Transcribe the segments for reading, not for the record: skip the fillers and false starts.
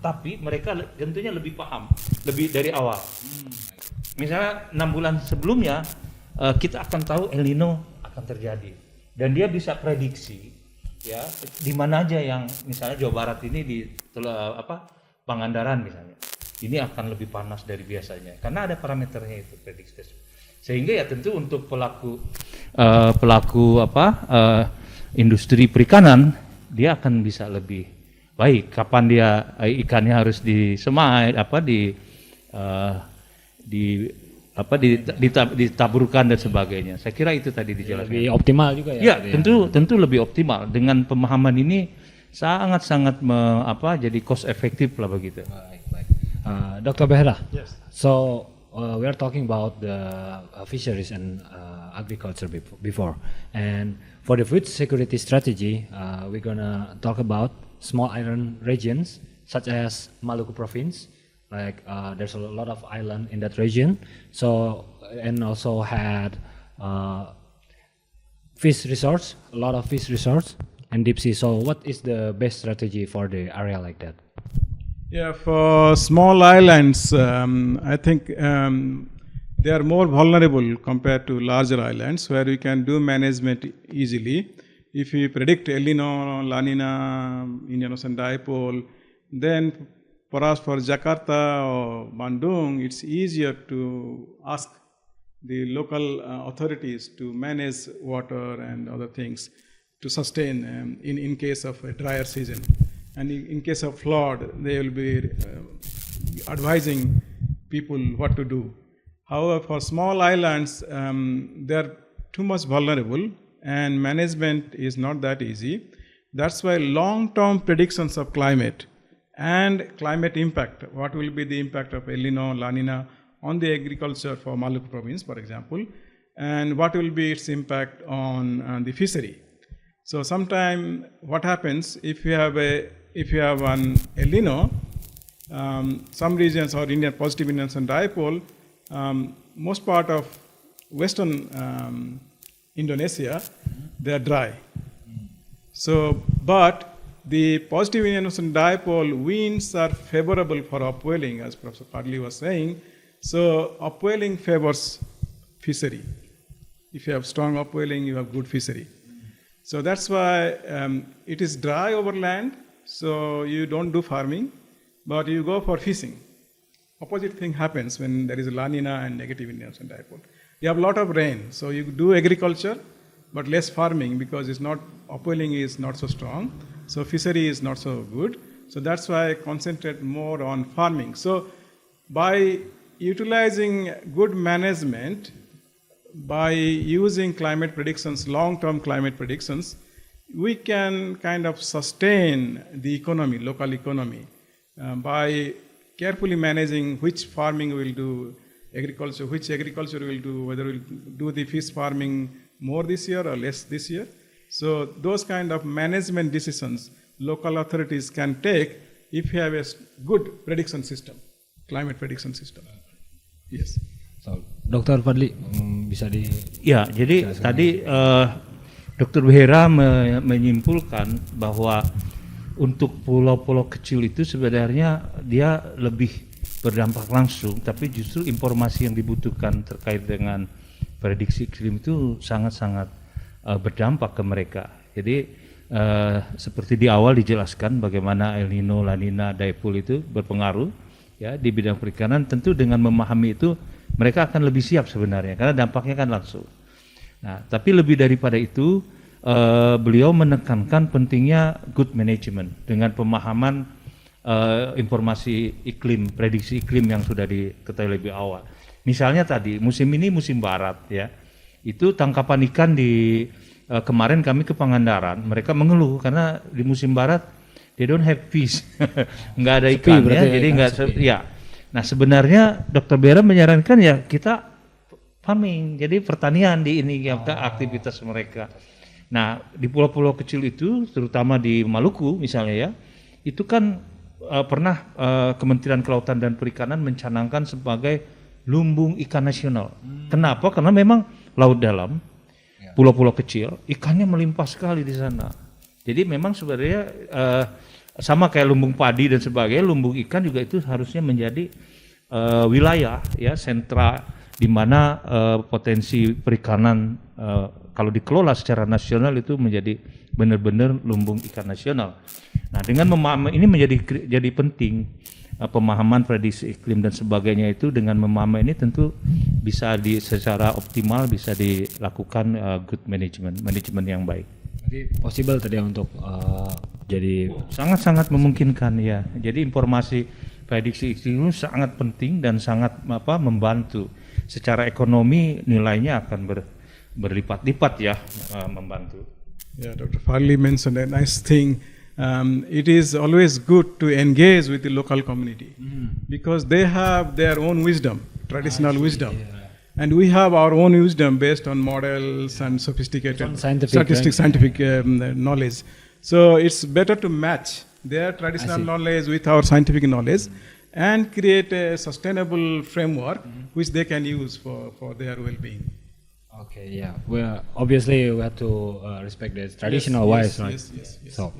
tapi mereka tentunya lebih paham, lebih dari awal. Misalnya 6 bulan sebelumnya kita akan tahu El Nino akan terjadi dan dia bisa prediksi ya di mana aja yang misalnya Jawa Barat ini di Pangandaran misalnya ini akan lebih panas dari biasanya karena ada parameternya itu prediksi tersebut. Sehingga ya tentu untuk pelaku industri perikanan dia akan bisa lebih baik kapan dia ikannya harus disemai ditaburkan dan sebagainya. Saya kira itu tadi dijelaskan. Lebih optimal juga ya. Ya, tentu lebih optimal. Dengan pemahaman ini sangat jadi cost efektif lah begitu. Baik. Dr. Behra. Yes. So we are talking about the fisheries and agriculture before, and for the food security strategy, we're gonna talk about small island regions such as Maluku province. Like there's a lot of island in that region, so and also had fish resorts, a lot of fish resorts and deep sea. So what is the best strategy for the area like that? Yeah, for small islands, I think they are more vulnerable compared to larger islands where we can do management easily. If we predict El Nino, La Nina, Indian Ocean Dipole, then perhaps for Jakarta or Bandung, it's easier to ask the local authorities to manage water and other things to sustain in case of a drier season. And in case of flood, they will be advising people what to do. However, for small islands, they are too much vulnerable and management is not that easy. That's why long-term predictions of climate and climate impact, what will be the impact of El Nino, La Nina on the agriculture for Maluku province, for example, and what will be its impact on the fishery. So sometime what happens if you have an El Nino, some regions or Indian positive Indian Ocean dipole, most part of western Indonesia, they are dry. So, but the positive Indian Ocean dipole winds are favorable for upwelling, as Professor Padley was saying. So, upwelling favors fishery. If you have strong upwelling, you have good fishery. So that's why it is dry over land. So you don't do farming, but you go for fishing. Opposite thing happens when there is a La Nina and negative Indian Ocean dipole. You have a lot of rain, so you do agriculture, but less farming because it's not upwelling is not so strong. So fishery is not so good. So that's why I concentrate more on farming. So by utilizing good management, by using climate predictions, long-term climate predictions, we can kind of sustain the economy, local economy, by carefully managing which farming will do agriculture, which agriculture will do, whether we'll do the fish farming more this year or less this year. So those kind of management decisions local authorities can take if you have a good prediction system, climate prediction system. Yes. So, Dr. Fadli bisa di. Ya, jadi tadi Dr. Behera menyimpulkan bahwa untuk pulau-pulau kecil itu sebenarnya dia lebih berdampak langsung, tapi justru informasi yang dibutuhkan terkait dengan prediksi iklim itu sangat-sangat berdampak ke mereka. Jadi seperti di awal dijelaskan bagaimana El Nino, La Nina, dipole itu berpengaruh ya di bidang perikanan. Tentu dengan memahami itu mereka akan lebih siap sebenarnya karena dampaknya kan langsung. Nah, tapi lebih daripada itu beliau menekankan pentingnya good management dengan pemahaman informasi iklim, prediksi iklim yang sudah diketahui lebih awal. Misalnya tadi musim ini musim barat ya, itu tangkapan ikan di kemarin kami ke Pangandaran, mereka mengeluh karena di musim barat they don't have fish, nggak ada ikannya, jadi nggak ya. Nah sebenarnya Dr. Behra menyarankan ya kita farming, jadi pertanian di ini aktivitas mereka. Nah di pulau-pulau kecil itu, terutama di Maluku misalnya ya, itu kan pernah Kementerian Kelautan dan Perikanan mencanangkan sebagai lumbung ikan nasional. Kenapa? Karena memang laut dalam, pulau-pulau kecil, ikannya melimpah sekali di sana. Jadi memang sebenarnya sama kayak lumbung padi dan sebagainya, lumbung ikan juga itu harusnya menjadi wilayah ya sentra di mana potensi perikanan kalau dikelola secara nasional itu menjadi benar-benar lumbung ikan nasional. Nah, dengan memahami ini jadi penting pemahaman prediksi iklim dan sebagainya itu, dengan memahami ini tentu bisa secara optimal bisa dilakukan good manajemen yang baik. Jadi possible tadi untuk jadi sangat-sangat memungkinkan ya. Jadi informasi prediksi iklim itu sangat penting dan sangat membantu. Secara ekonomi nilainya akan berlipat-lipat ya, membantu. Yeah, Dr. Farley mentioned a nice thing. It is always good to engage with the local community because they have their own wisdom, traditional wisdom. And we have our own wisdom based on models and sophisticated scientific knowledge. So it's better to match their traditional knowledge with our scientific knowledge and create a sustainable framework which they can use for their well-being. Okay, yeah. Well, obviously we have to respect the traditional ways, right? Yes. So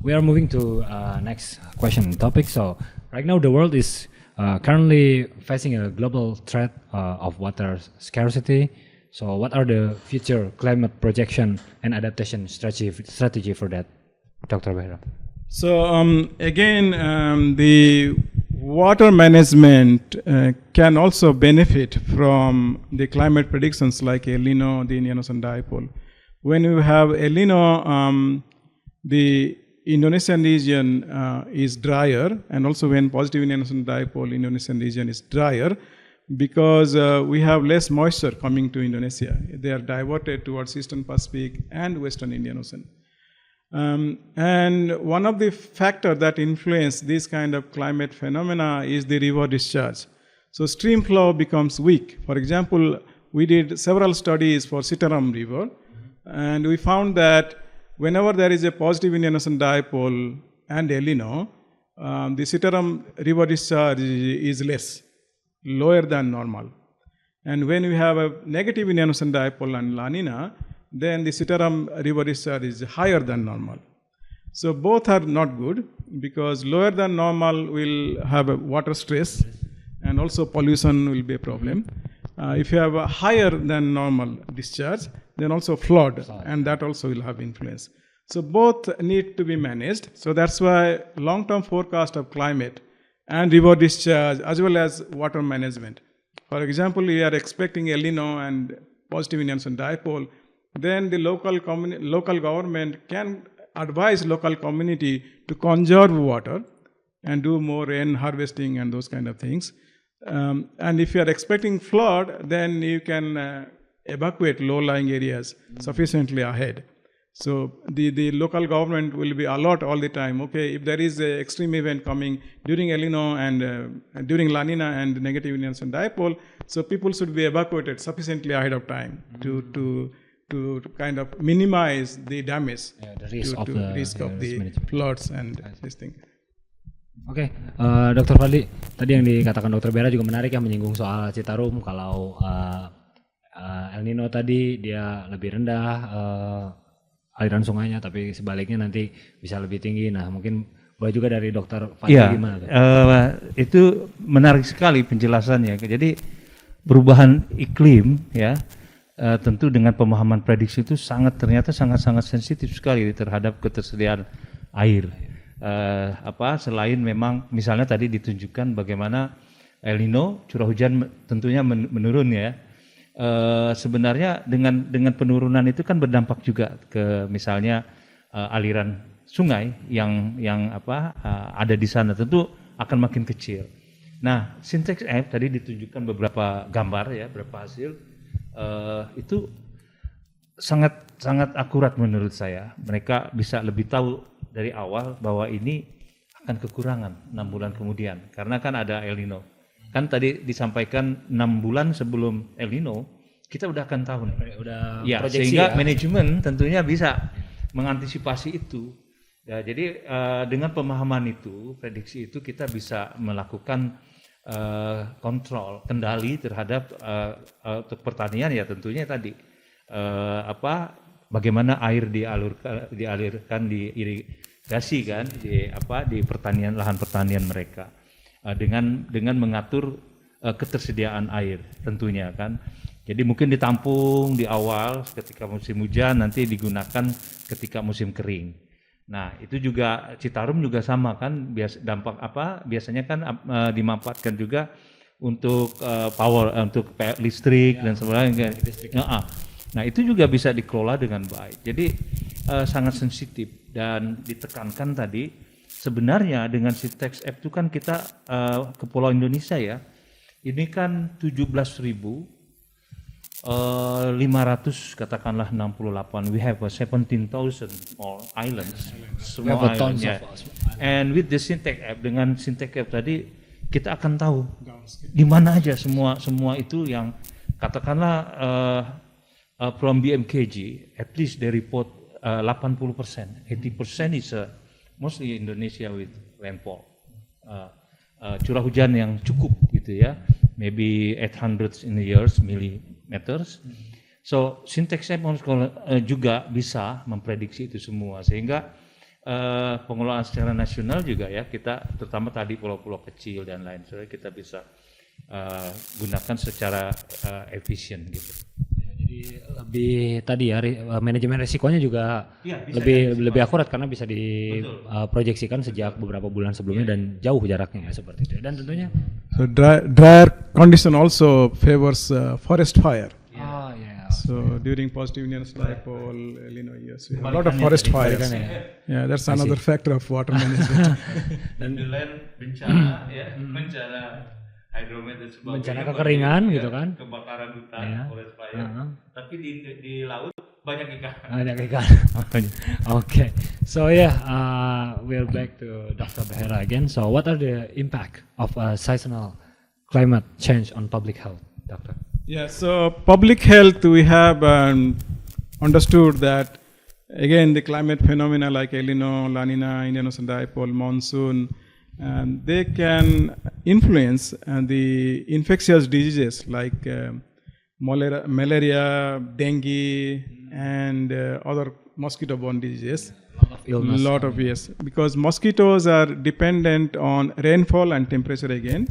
we are moving to next question topic. So right now the world is currently facing a global threat of water scarcity. So what are the future climate projection and adaptation strategy for that, Dr. Behra? So again, the water management can also benefit from the climate predictions like El Nino, the Indian Ocean Dipole. When you have El Nino, the Indonesian region is drier, and also when positive Indian Ocean Dipole, Indonesian region is drier because we have less moisture coming to Indonesia. They are diverted towards Eastern Pacific and Western Indian Ocean. And one of the factors that influence this kind of climate phenomena is the river discharge. So stream flow becomes weak. For example, we did several studies for Citaram River, and we found that whenever there is a positive Indian Ocean Dipole and El Nino, the Citaram River discharge is less, lower than normal. And when we have a negative Indian Ocean Dipole and La Nina, then the Citaram River discharge is higher than normal. So both are not good because lower than normal will have a water stress and also pollution will be a problem. If you have a higher than normal discharge, then also flood, and that also will have influence. So both need to be managed. So that's why long-term forecast of climate and river discharge as well as water management. For example, we are expecting El Nino and positive Indian Ocean Dipole. Then the local government can advise local community to conserve water and do more rain harvesting and those kind of things. And if you are expecting flood, then you can evacuate low-lying areas sufficiently ahead. So the local government will be alert all the time. Okay, if there is an extreme event coming during El Nino and during La Nina and negative Indian Ocean Dipole, so people should be evacuated sufficiently ahead of time to kind of minimize the damage, the risk of the floods and this thing. Oke, Dr. Fadli, tadi yang dikatakan Dr. Behra juga menarik ya, menyinggung soal Citarum. Kalau El Nino tadi dia lebih rendah aliran sungainya, tapi sebaliknya nanti bisa lebih tinggi. Nah, mungkin boleh juga dari Dr. Fadli gimana? Itu menarik sekali penjelasannya. Jadi perubahan iklim ya. Tentu dengan pemahaman prediksi itu ternyata sangat sensitif sekali terhadap ketersediaan air. Selain memang misalnya tadi ditunjukkan bagaimana El Nino curah hujan tentunya menurun ya. Sebenarnya dengan penurunan itu kan berdampak juga ke misalnya aliran sungai yang ada di sana tentu akan makin kecil. Nah, Sintex F tadi ditunjukkan beberapa gambar ya, beberapa hasil. Itu sangat akurat menurut saya. Mereka bisa lebih tahu dari awal bahwa ini akan kekurangan 6 bulan kemudian karena kan ada El Nino. Kan tadi disampaikan 6 bulan sebelum El Nino kita udah akan tahu nih. Ya, sehingga manajemen tentunya bisa mengantisipasi itu. Ya, jadi dengan pemahaman itu, prediksi itu kita bisa melakukan kontrol, kendali terhadap untuk pertanian ya tentunya tadi bagaimana air dialirkan irigasi kan di pertanian, lahan pertanian mereka dengan mengatur ketersediaan air tentunya kan. Jadi mungkin ditampung di awal ketika musim hujan, nanti digunakan ketika musim kering. Nah, itu juga Citarum juga sama kan, biasanya kan dimanfaatkan juga untuk power, untuk listrik dan sebagainya. Nah, itu juga bisa dikelola dengan baik. Jadi sangat sensitif dan ditekankan tadi. Sebenarnya dengan Sintex F itu kan kita ke Pulau Indonesia ya, ini kan 17.500 katakanlah 68. We have 17,000 more islands, small islands. Yeah. And with the Sintex App, dengan Sintex App tadi kita akan tahu di mana aja semua itu yang katakanlah from BMKG, at least they report 80%, 80% is mostly Indonesia with rainfall. Curah hujan yang cukup gitu ya, maybe 800 in a years millimeters. So Sintex App juga bisa memprediksi itu semua, sehingga pengelolaan secara nasional juga ya, kita terutama tadi pulau-pulau kecil dan lain sebagainya kita bisa gunakan secara efisien gitu. Jadi lebih tadi ya manajemen risikonya juga lebih akurat karena bisa diproyeksikan sejak beberapa bulan sebelumnya dan jauh jaraknya ya, seperti itu. Dan tentunya so drier condition also favors forest fire. So during positive Indian dipole, El Nino years, we have a lot of forest fires. Yeah, that's another factor of water management. Dan di lain bencana ya, bencana hidromet dan sebagainya, bencana kekeringan ya, gitu kan, kebakaran hutan, forest fire. Tapi di laut banyak ikan. Okay, so we're back to Dr. Behera again. So what are the impact of seasonal climate change on public health, Doctor? Yeah, so public health, we have understood that again the climate phenomena like El Nino, La Nina, Indian Ocean Dipole, monsoon, they can influence the infectious diseases like malaria, dengue, and other mosquito-borne diseases. Lot of yes, because mosquitoes are dependent on rainfall and temperature again.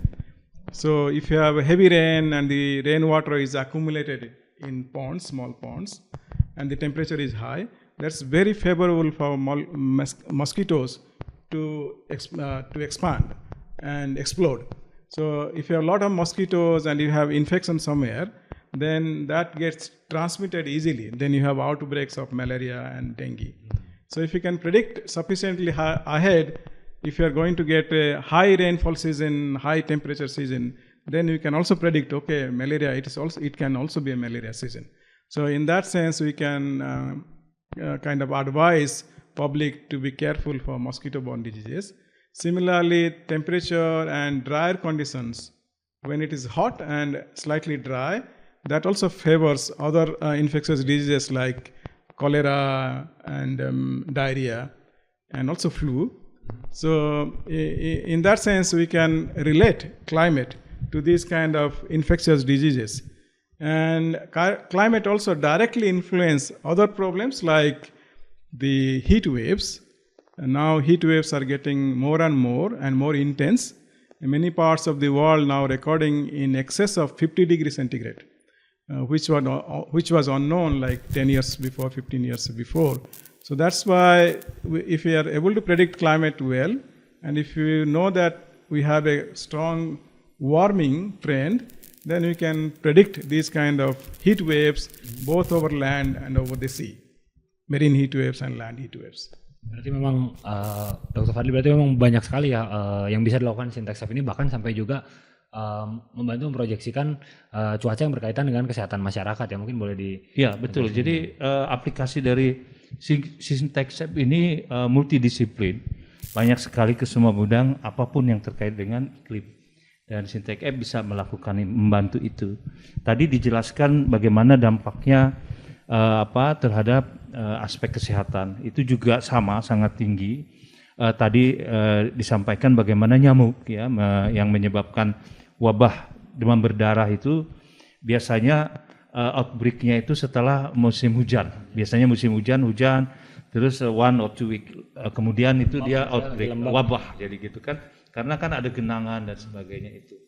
So if you have a heavy rain and the rainwater is accumulated in ponds, small ponds, and the temperature is high, that's very favorable for mosquitoes to expand and explode. So if you have a lot of mosquitoes and you have infection somewhere, then that gets transmitted easily. Then you have outbreaks of malaria and dengue. So if you can predict sufficiently ahead, if you are going to get a high rainfall season, high temperature season, then you can also predict, okay, malaria, it can also be a malaria season. So in that sense, we can kind of advise public to be careful for mosquito-borne diseases. Similarly, temperature and drier conditions, when it is hot and slightly dry, that also favors other infectious diseases like cholera and diarrhea and also flu. So in that sense, we can relate climate to these kind of infectious diseases. And climate also directly influence other problems like the heat waves. And now heat waves are getting more and more intense. In many parts of the world now recording in excess of 50 degrees centigrade, which was unknown like 10 years before, 15 years before. So that's why if we are able to predict climate well, and if we know that we have a strong warming trend, then we can predict these kind of heat waves both over land and over the sea, marine heat waves and land heat waves. Berarti memang Dr. Fadli, berarti memang banyak sekali ya yang bisa dilakukan Sintex App ini, bahkan sampai juga membantu memproyeksikan cuaca yang berkaitan dengan kesehatan masyarakat ya, mungkin boleh di. Ya betul. Jadi aplikasi dari Sintex App ini multidisiplin, banyak sekali ke semua bidang apapun yang terkait dengan iklim, dan Sintex App bisa melakukan membantu itu. Tadi dijelaskan bagaimana dampaknya terhadap aspek kesehatan, itu juga sama sangat tinggi. Tadi disampaikan bagaimana nyamuk ya yang menyebabkan wabah demam berdarah itu biasanya outbreak-nya itu setelah musim hujan. Biasanya musim hujan Terus 1 or 2 week kemudian itu dia outbreak, wabah jadi gitu kan. Karena kan ada genangan dan sebagainya itu.